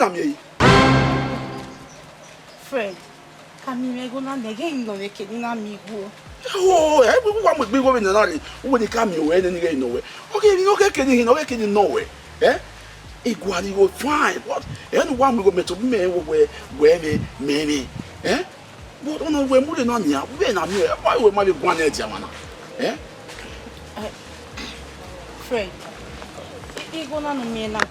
come here. Fred, come here, go na again, no, they can't amigo. Oh, everyone would be going in a when they come here, and again, nowhere. Okay, can you know it? Eh? Equally go fine. What? Anyone will go to me where me, eh? But on we're moving on here. When I'm here, why would my one edge, eh? Fred, you go on me now.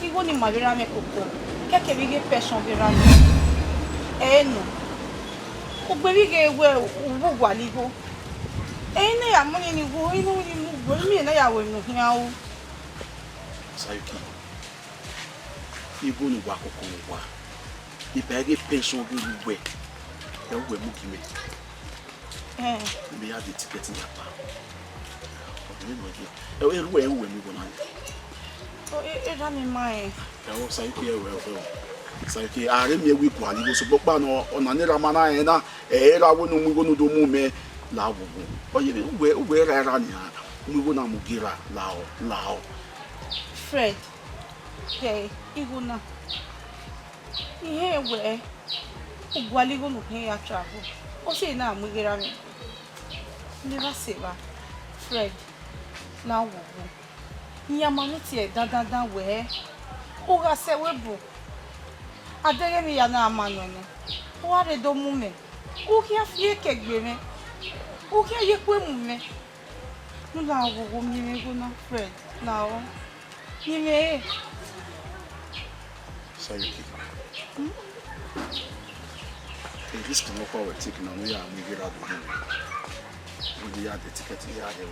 You go in my verame coco. Quer we get passion verame? Eh no. O baby get well, o gualigo. Eh no, I'm money you go. You know you move. Me na ya we no here. Sayuki, you go no work or the bag of pension will be wet. You will move me. We have the ticket in your power. Where will we go on? Oh, it's on in my. I was Sayuki, well. Sayuki, I am here with one. You spoke on another man. I wouldn't go to do movement. Lao, or you where I run here. We will not Mugira, Lao. Fred, hey, Iguna. Here where Gualigo no pay a travel. O say now, Mugirami. Never say that. Fred, now, Yamanity, da where? O has said, Webo. I dare me a man. What a domume. O here fear cake, baby. O here you women. Now, woman, Fred, now. You may. Sayuki. This can look forward taking on we are moving out of here. We have the ticket here.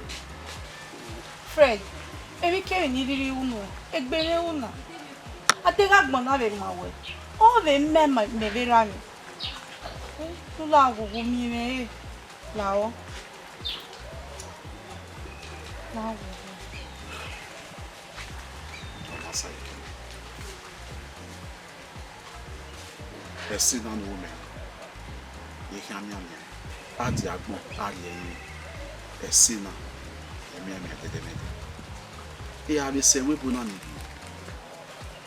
Fred, every care needed you know. It be una. I think I'm gonna have my way. All the men might be running. To love me, now. Now. A sin on woman. You can mean at the agbo, a sinner, a mere at the demon. He have a say we put on you.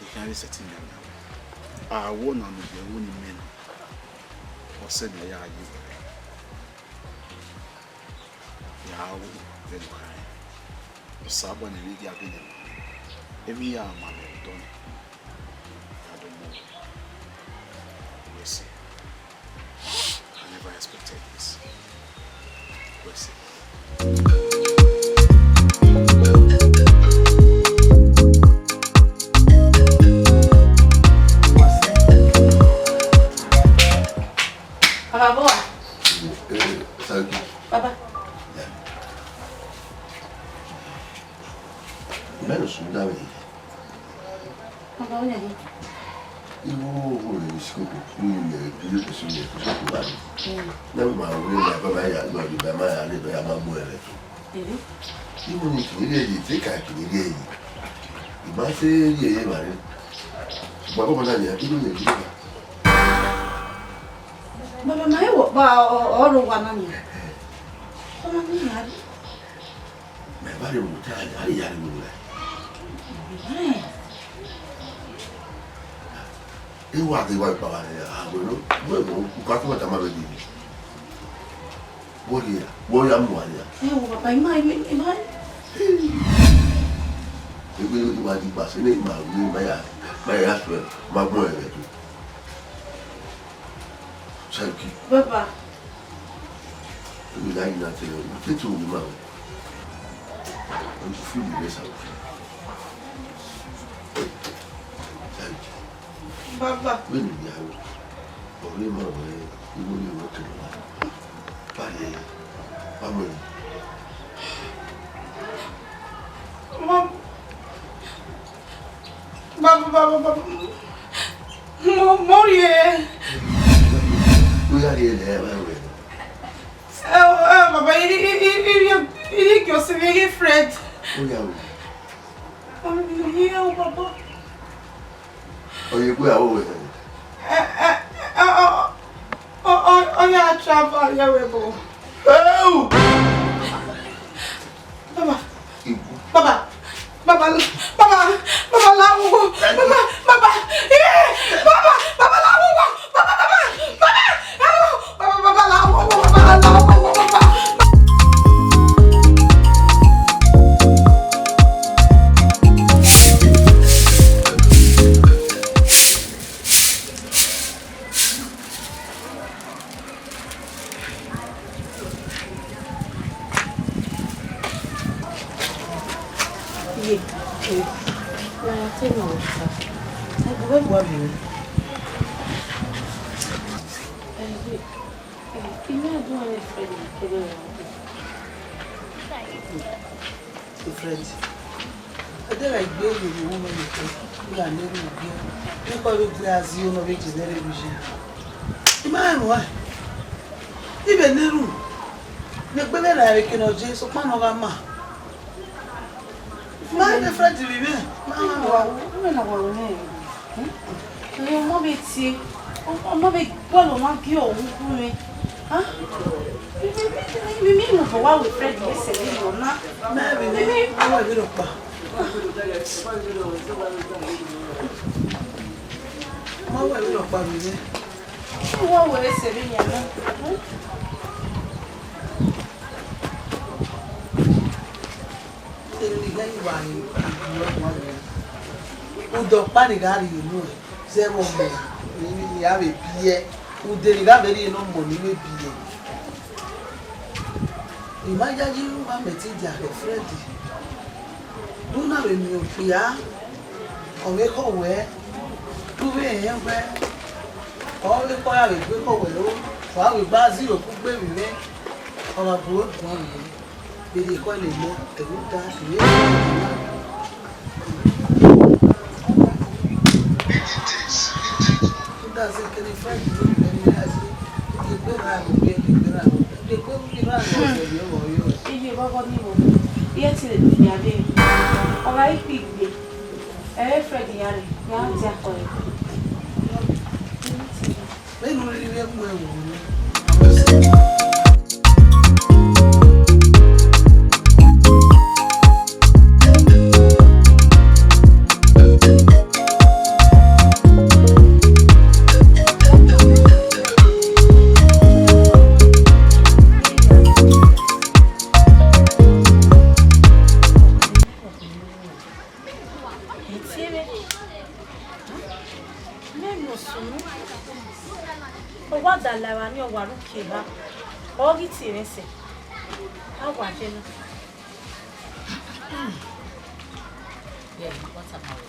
You can be setting them. I won't on the only men or said they are you. Yahoo, very high. The Sabon and Lydia again. Every year, man, done. I don't know. We'll see. I never expected this. We'll see. Papa, boy. Thank you. Papa. Menos un dame. Papa, onye. Iwo le scope ni le ko si le ko so ba. Na ma we na baba ya lo di ba ma ya le ba ya ma mu ere to. Iwo ni ki le yi te ka ki le yi. Iba se ye ba re. Ba ko na ya ki le yi. Baba, mai wo ba oro wa na ni. Ona ni ya. Me ba re mu ta ya le mu le. Iwa ti wa pa ni agolo mo ka ko ta ma be di wo ya mu wa ya Wo papa mai mai ebe ni wa di pa se ni ma ni ba ya so ma gbon ere to Sanki Papa. ni la ina te o te tu ni ma o fi ni sa Papa. we ni ya o le ma we iwo ni wo te la pa ye pa mo Baba. Morie. we ya le ba we Baba, ele que eu se vê Fred. o ya o Eu, Baba. o ye ku ya o we Olha a chave, olha o ebo. oh Baba. ibu Baba. Baba, lawo. Baba, eh, Baba, lawo. Baba, lawo. Friends, I don't like being with the woman you are never again. You call it glass, you know, which is very vision. Man, why? Even the room. The better I cannot just so man of a man. My friend, to be there. Udo panigari you know say mo ni have a pie ude ga very no money we pie imagine you want me to dia the friend do na we mi opia o we ko we do we yan pe o le ko ya we gbe ko we lo wa we gba zero ku gbe mi me o ma bro won mi be dey ko le mo e go da ni that's it. Can you find it? And as you go around, you go around. They go around. Iye baba ni mo. Iye ti le fi ade. Ora ipigbe. Fred yare. Ya ti akore. Menu ri we mu ewu ni. OTITI-EVBOEBO. Yeah, what's about it?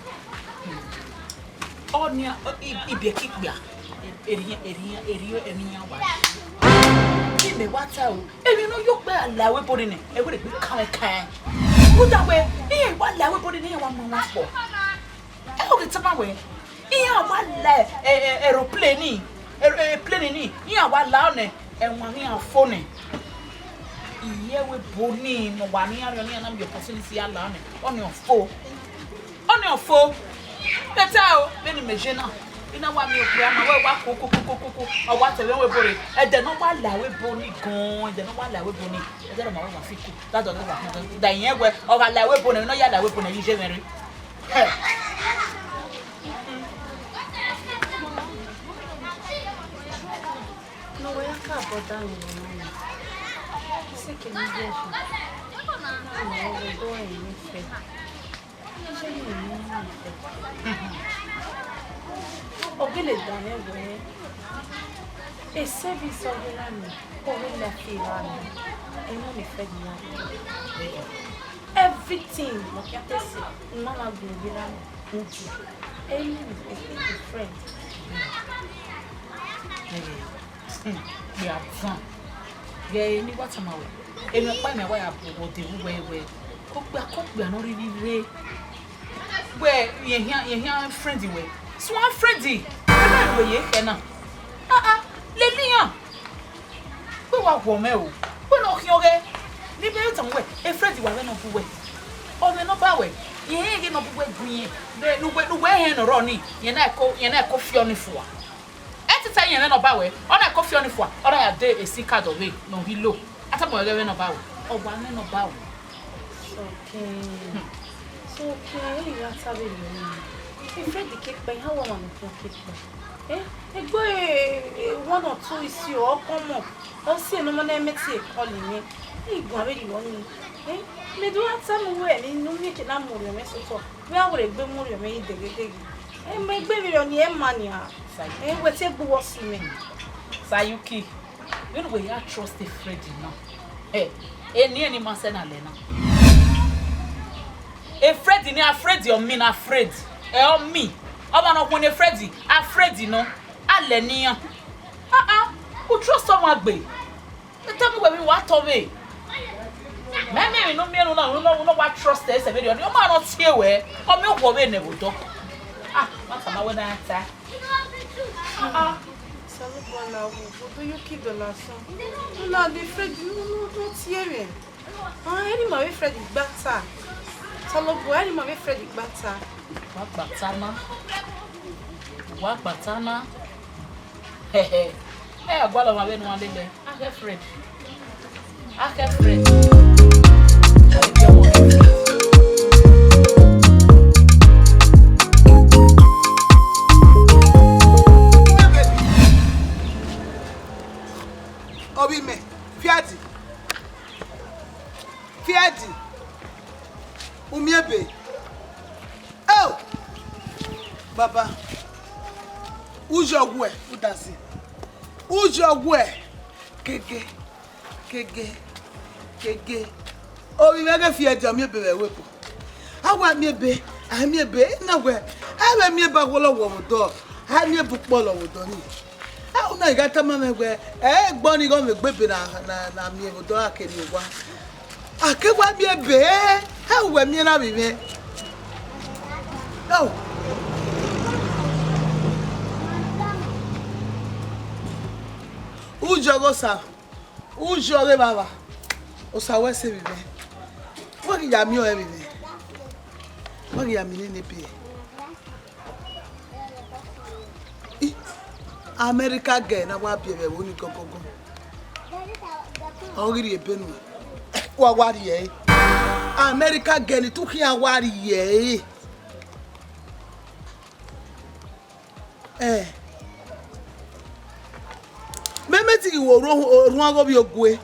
Oh, near Ibia Kibia. Area, what? Me what out? And you know, you bear a low put in it. It would become a can. Put away. Here, what low put in here 1 month for? Oh, it's a way. Here, one aeroplane. A plane. Here, one loud and 1 year phone. Here we bony no 1 year and your facility alone on your phone. On your phone. That's how many machine. You know what? Me grandma cook or what a little body. And then no one lie with bony gone. Then no one lie with bony. That's a more of a that don't know. Diane, or I lie with bony. No, you lie with bony. You generally. No way I can't put down. Sick in the dish. No, we're going with it. Ogile done everywhere. A service of the land, over the field, and only fed me. Everything, what you say, Mama will be done. Any is friend. We are fun. Yeah, any what's a mouth. And you find a way up what the way. Cook, we are not really way. Where you hear friendly way. Swan friendly. I'm not way, now. Let me on. We walk for me. We're not here. Leave it some way. A friendly one of the way. Or they're not that way. You ain't getting up with green. They no way in a Ronnie. You're not coffee on the floor. At the time, you're not about way. On a coffee on the floor. Or I have a sick card away. No, he low. At a boy, they're not about. Or one and about. Okay. Okay, that's how we do. If Fred the cake by how long on the cake by? Eh? Go one or two is you all come up. I'll see no one met you calling me. Hey, go already on me. Eh? Me do have some way in no make an ammo your message. We are going to be more your maid. Eh, my baby on the money. Eh, what's your boss me? Sayuki, you know we are trusted Freddy now. Eh, any man said Alena. A Freddy, ne afraid you mean afraid. Eh, me. I'm not when a Freddy, afraid you know. Alenia. Who trust someone be? Tell me where we want to be. Maybe no me no what trust is a video. You might not see where. Or me go in the window. What's my when I say? Do you keep the last one? No, the Fred, you don't hear me. Any my Fred is better. Salobo, any my Fred is better. What batana? What batana? Hey, I got my way one day. I have Fred. I have Fred. Obi me, Fiati. Umiebe. Oh! Baba. Ujogwe, udasi. Ujogwe. Kege. Obi mega Fiati omiebe wepo. Awa miebe, amiebe na we. Awa miebe wolo wodo. Ha mi bukpolo wodo ni. Una igata mama gwe gboni go me gbe na mi odo akeni wa akegwa bi ebe ha we mi na bi me oh ujo le baba o sa we se bi me wo ki ya mi o e bi me wo ki ya mi ni pe America girl na wa be woni gogogo ogiri ebenu wa wari ye America girl tu ki awari ye memeti wo orun ago bi ogwe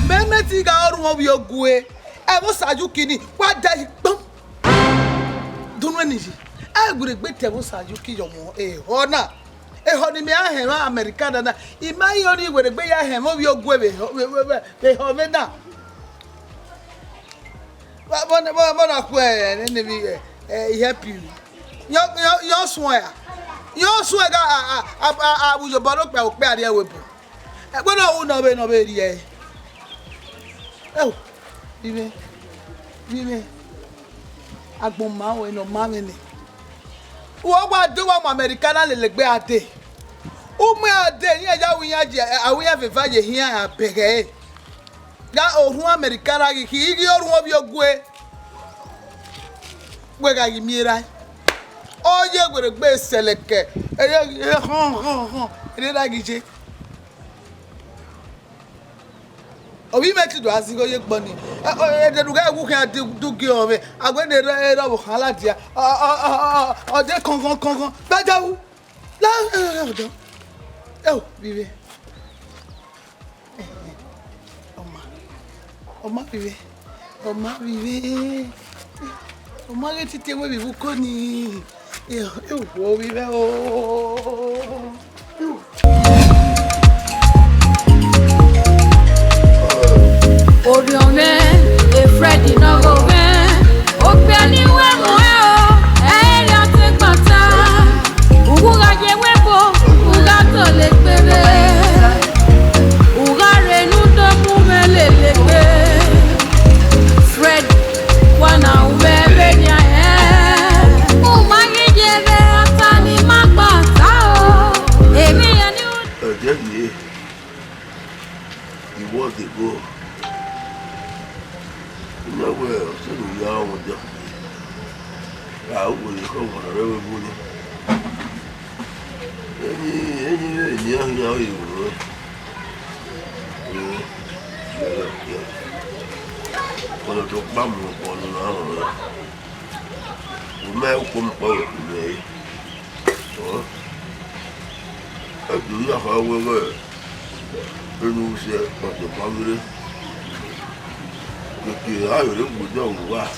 memeti ga orun obi ogwe e mo saju kini wa da gbon dunu eniji e gure gbe te mo saju ki yomo hona ehoni me ahema Americana na imai oni were gbe ya ahema obi ogwe be home na bona ku ne bi help you yo so ga abujo baro pe o pe ari ewebu e gbona wu no be ri e bibe agbon ma we no ma me ni wo gba de wa Americana le gbe ade ume ade ni eja wiyan je awiyan fefa je hian abege ga orun Americana ki igi orun obi ogwe gbe ga yi mira oye gbere gbe seleke ere da gije obi meti do asigo ye gboni de duga ewu kan dugi o me agbede e ro kan lati ode kongon gbajawu la odo bibe oma bibe oma ge ti tewe bibu ko ni wo bibe Oriome e Freddy no go ben o pe ni we mo e le ate gbata uga je webo uga to le pere uga renu do mu melele pe Fred wana ubebe nya o ma je be ata ni magbata o emi ani o Debbie, you want to go? No, well, so we are with them. I will come for a river bully. Any young you will. Well, I took Bamboo upon an hour. Meu como pão, né? Ó. Aqui já fala agora. Eu não sei quanto pago. Porque eu mudou o ar.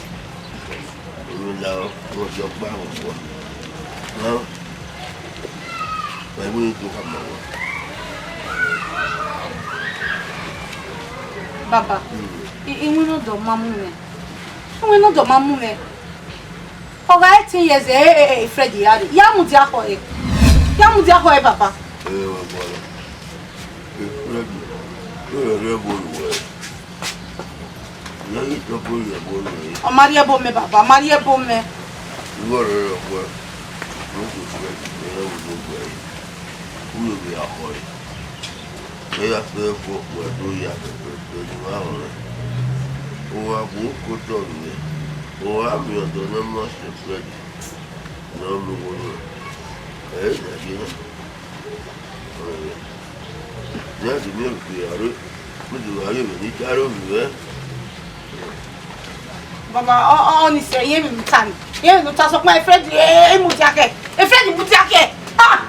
Eu não vou jogar o pão. Não. Mas muito rápido. Baba, iwe no do mamu me. Iwe no do mamu me. Oga 18 years Freddy yari. Ya mu dia ko e. Ya mu dia ko e baba. Wa bolo. Freddy. Re bolo we. Ya ito ko re bolo we. O Maria bo me baba, Maria bo me. Wo re ko. Wo ko Freddy. Re wo go we. Wo be a ko. Ella se fue cuando ya se perdió ahora. O a buco todo. O a mi otro no más se fue. No me voy. Aquí no. Ya tenía que ir. Me dijo, ay, me dijeron, Baba, ni se ye mi tan. Ye no ta so pa Freddy mu dia ke. Freddy mu dia ke. Ah!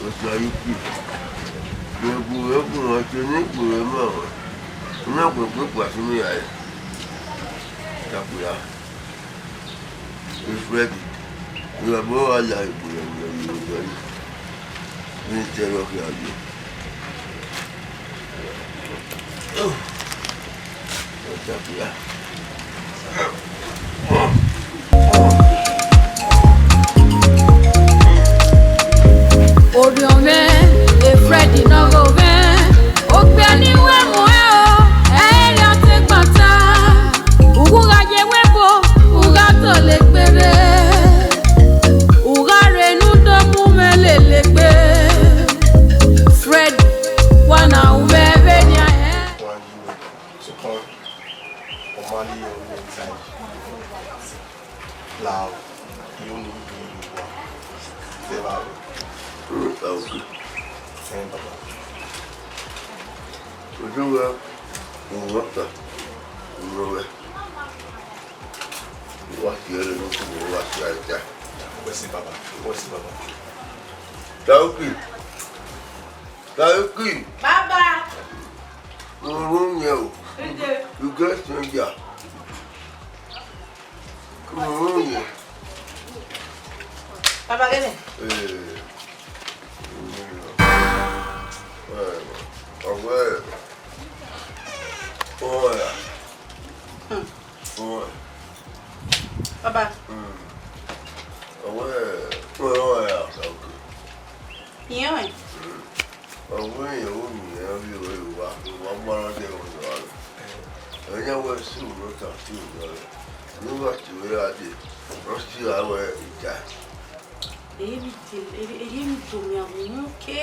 o sea, eu não tinha problema. Não foi por assim me aí. Tá por lá. O Fred, eu vou olhar aí por aí. Me tirou aqui ali. Tá por lá. Oriome, Freddy no go ben. Ogbeni we mo o, lo te gbata. Uga je webo, uga to le gbere. Uga renu do mu melelegbe. Fred, wana ubebe ni aye. Support Omani inside Lao, Uni, Seva, and Papa. What's it, Papa? Baba. You guys think ya? Come on, yeah. Baba gele. Baba. Iyan. Èyí mi tó mi àwọn ke.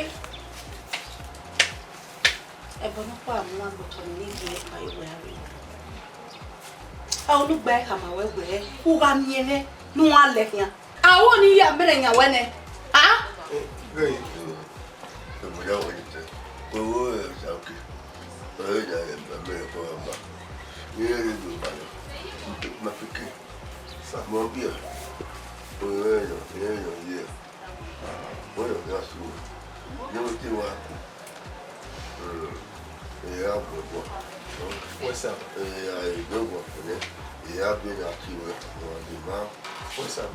E bono pa mu agboto ni ni pa iwe ari. Àwọn gba e kama wewe. U ba mi ene nu ale yan. Àwọn ni ya mere yan wene. Ah? What's up? What's up?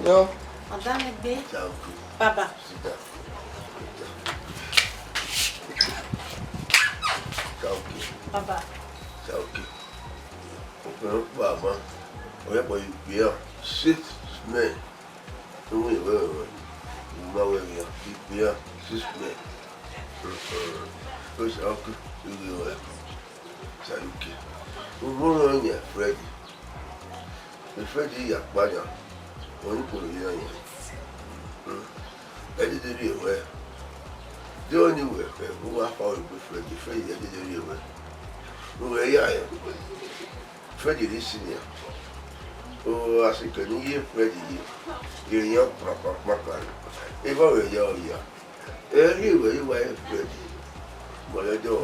No. Madame B. Baba. Baba. Baba. Olha para aí, Bia. 6 meses. Não é verdade. Não é verdade. Bia, 6 meses. Pois é, o que eu digo. Sabe o que? O bom é Fred. O Fred ia pagar. O único que ele diria, ué. De onde ué? O Rafael do Fred. Fred, ele diria, ué. Não é aí. Fred disse, né? O assim que ninguém Fred ia. Ele ia para cá. Ele vai olhar. Anyway, why Fred? What I do,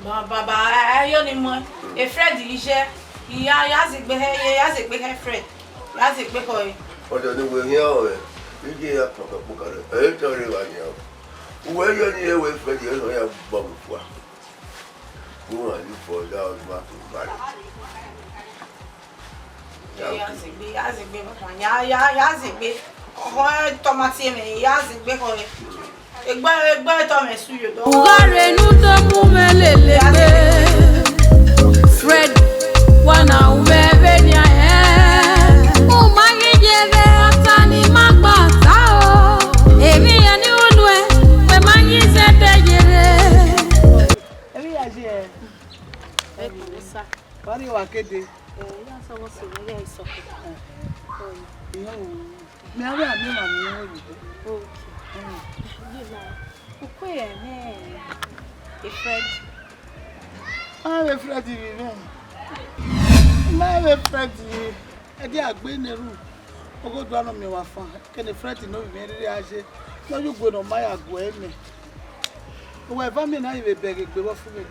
Baba, I only more. A Fred is here. He has it behind Fred. Has it behind. What do we hear? You get up from a book. I tell you, I know. Where you're near with Fred, you know, I have bubble for. Who are you for down market? Has it be. Oh, Thomas, has it behind. Ugare nudo mumelelebe Fred wana ubebe nya umangi jeve atani magbata o emi yani unwe we mangi sete jere Emi ya je Sa. Wari wa kede Ya so wo so we ya iso. Iyo mi ara mi ma mi o yi Okay. A Fred. I'm a Freddy. I'm a Freddy. I did a green room. I go down on me one fan. Can the Freddy know me? No, you go on my agway. Whoever me now, you beg it, go for me.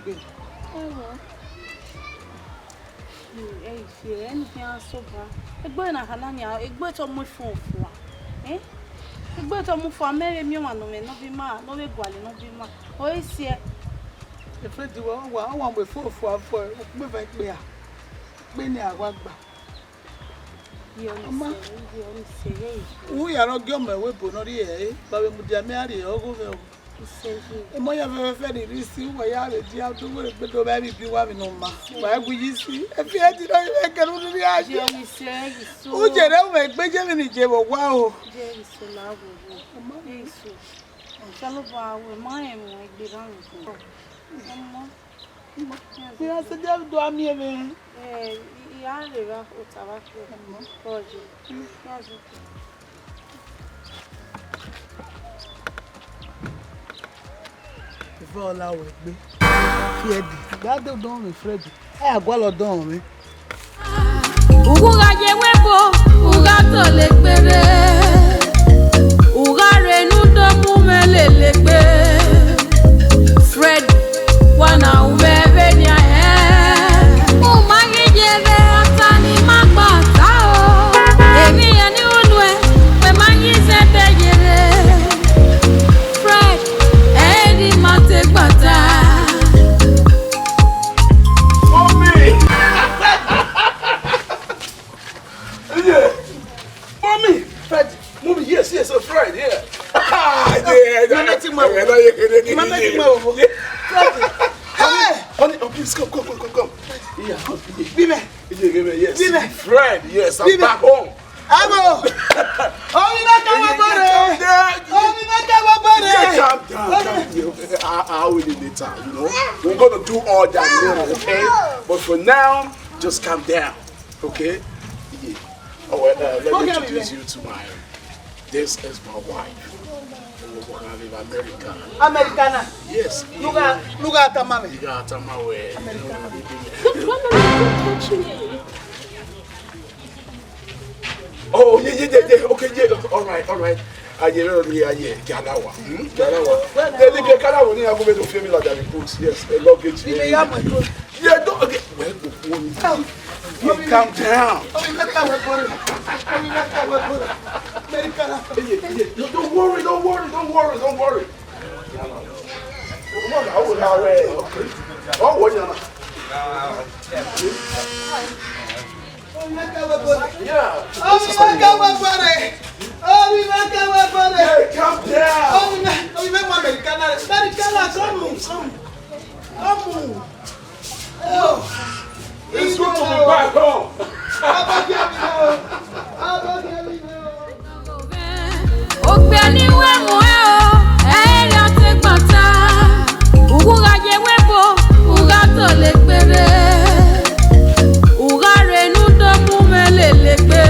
Anything else so bad. A boy and a Hanania, a boy on my phone for. Eh? A boy on my phone, marry me, one no be man, no be guali, no be man. Oh, it's here. The Freddy, I want with 4 move back there. Many are one back. We are not going my weapon, not here, but we would marry or go. And my ever fed it, receive my yard, you have to work, but don't have you having no man. Why would you see? If you had to know, I can only ask you. Oh, General, Benjamin, Jebo, wow. Jerry is so loud. Shall we mind like the Yes, the devil do me. Yeah, the rough or If all our with me, that don't me, Freddy. I go down me. Uga je webo uga to le pere Ugare nudo mumelelebe Fred wana ubebe nya umangi jeve atani magbata o emi yani unwe we mangi sete jere Fred edi mate gbata Mommy, Fred, mommy, yes, so Fred, yeah. Honey, please come. Yeah, Bime, yes. Bime. Fred, yes, I'm Bime. back home. Amo. Oh, you not come Calm down. I will later, you know. We're gonna do all that later, okay? But for now, just calm down, okay? Yeah. Oh, well, let me introduce you to this is my wife. Americana. Yes. Look at the mommy. You got to my way. Oh, yeah. Okay, yeah. All right. Yeah. Galawa. They Galawa. You have to feel me like that. Yes, a luggage. Yeah, don't. Okay. Well, calm down. Don't worry. I would already. Oh, what you know? Yeah. Calm down. It's good to be back home. Ogbeni wemo eri ate gbata Uga je webo uga to le pere Uga renu do mumelelebe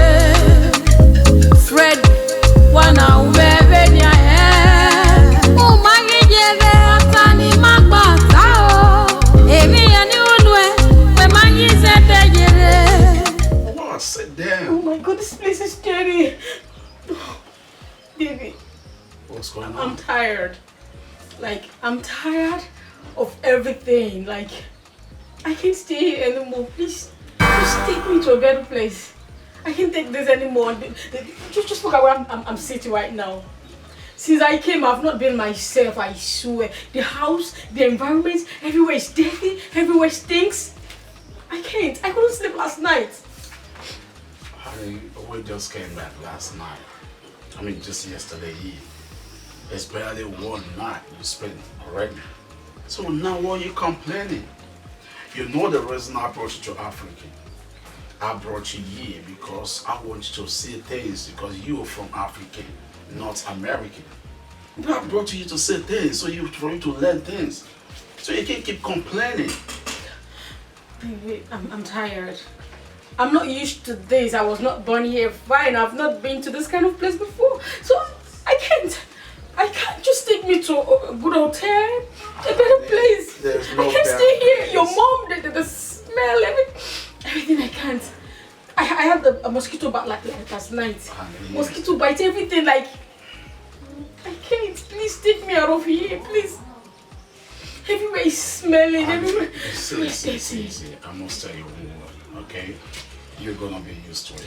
Fred wana ubebe nya umangi jeve atani magbata o emi yani unwe we mangi sete jere Baby, What's going on? I'm tired. Like, I'm tired of everything. Like, I can't stay here anymore. Please, just take me to a better place. I can't take this anymore. Just look at where I'm sitting right now. Since I came, I've not been myself, I swear. The house, the environment, everywhere is dirty, everywhere stinks. I can't. I couldn't sleep last night. Honey, we just came back last night. I mean, just yesterday eve. It's barely one night you spent already. So now why are you complaining? You know the reason I brought you to Africa. I brought you here because I want you to see things because you're from Africa, not American. I brought you to see things for you to learn things. So you can't keep complaining. Baby, I'm tired. I'm not used to this. I was not born here. Fine, I've not been to this kind of place before. So I can't just take me to a good hotel, a better place. There's no I can't stay here. place. Your mom, the smell, everything I can't. I had a mosquito bite like last night. Mosquito bite, everything like. I can't. Please take me out of here, please. Everywhere is smelling. Everywhere. See. I must tell you one word, okay? You're gonna be used to it.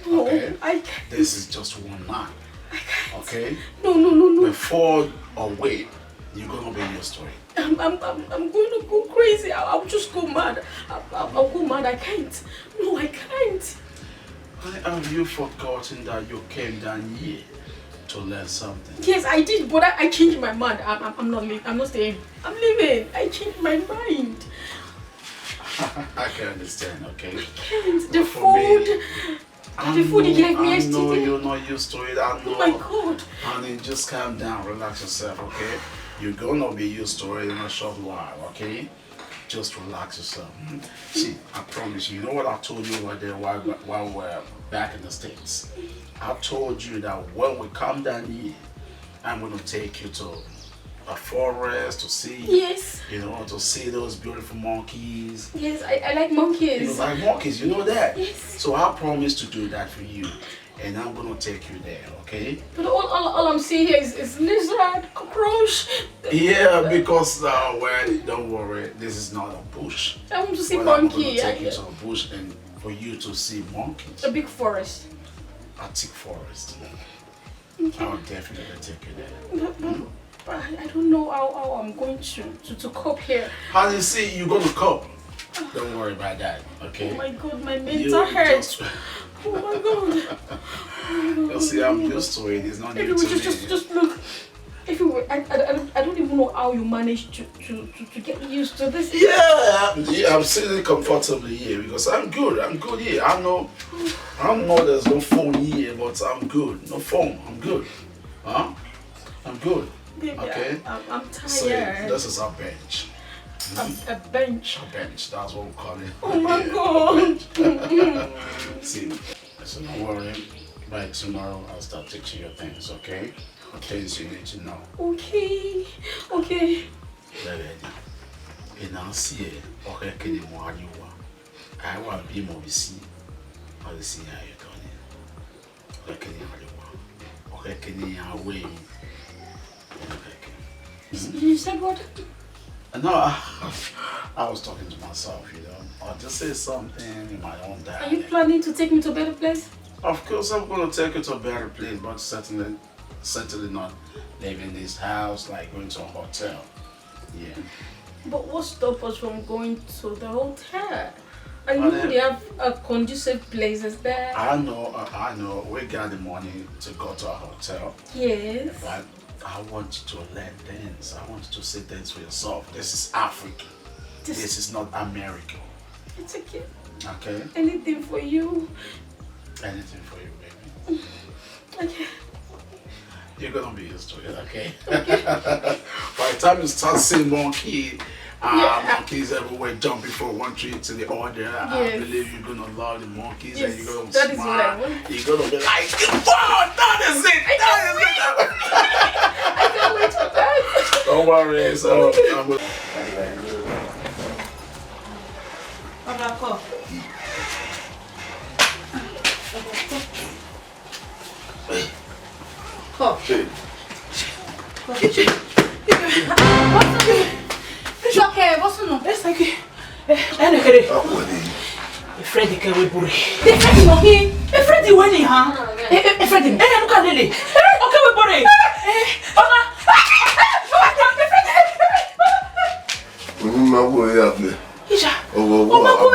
No, Okay? I can't. This is just one night. Okay? No. Before or wait, you're gonna be used to it. I'm going to go crazy. I'll just go mad. I'll go mad. I can't. No, I can't. Have you forgotten that you came down here to learn something? Yes, I did, but I changed my mind. I'm not leaving. I'm not staying. I'm leaving. I changed my mind. I can understand, okay? I can't. The For me, food. The food you gave me I know yesterday. you're not used to it. I know. Oh my God. Honey, just calm down, relax yourself, okay? You're gonna be used to it in a short while, okay? Just relax yourself. See, I promise you, you know what I told you right there while we're back in the States? I told you that when we come down here, I'm gonna take you to a forest to see, Yes. you know, to see those beautiful monkeys. Yes, I like You monkeys. like monkeys, you know that? Yes. So I promise to do that for you. And I'm gonna take you there, okay? But all I'm seeing here is lizard, cockroach. Yeah, because well, don't worry, this is not a bush. I want to see Well, I'm monkey. gonna take you to a bush and for you to see monkeys. A big forest. A thick forest. I'll definitely take you there. But I don't know how I'm going to cope here. How do you see you're gonna cope? Don't worry about that, okay? Oh my God, my You mental hurts. just- Oh my God. You see, I'm used to it. It's not new to Everywhere, me. just look. Everywhere. I don't even know how you managed to get used to this. Yeah, I'm sitting comfortably here because I'm good. I'm good here. I know there's no phone here, but I'm good. No phone. I'm good. Huh? I'm good. Baby, Okay. I'm tired. So this is our bench. A bench. A bench. That's what we call it. Oh my God. See, so don't worry. By tomorrow, I'll start teaching you things. Okay? Things you need to know. Okay. And I'll see it. Okay, can you want you want? I want to be more busy. I'll see how you're doing. Okay, can you want? Okay, can you away? You said what? No, I was talking to myself, you know. I'll just say something in my own Are dialect. you planning to take me to a better place? Of course, I'm going to take you to a better place, but certainly not leaving this house, like going to a hotel. Yeah. But what stops us from going to the hotel? I know they have conducive places there. I know. We got the money to go to a hotel. Yes. But I want you to learn things. I want you to see things for yourself. This is Africa. This is not America. It's okay. Okay? Anything for you. Anything for you, baby. Okay. You're gonna be used to it, okay? By the time you start seeing monkeys everywhere jumping from one tree to the other, I believe you're gonna love the monkeys and you're gonna that smile. is what I want. You're gonna be like, wow, that is it! I can't wait for that. Don't worry, so I'm gonna... Papa, Come. Hey. It's okay. What's the name? It's like and okay. Freddy can we put it. Freddy no he. Freddy when he huh? Freddy. Look at Lily. Okay we put it. My boy up there. Isha. Oh,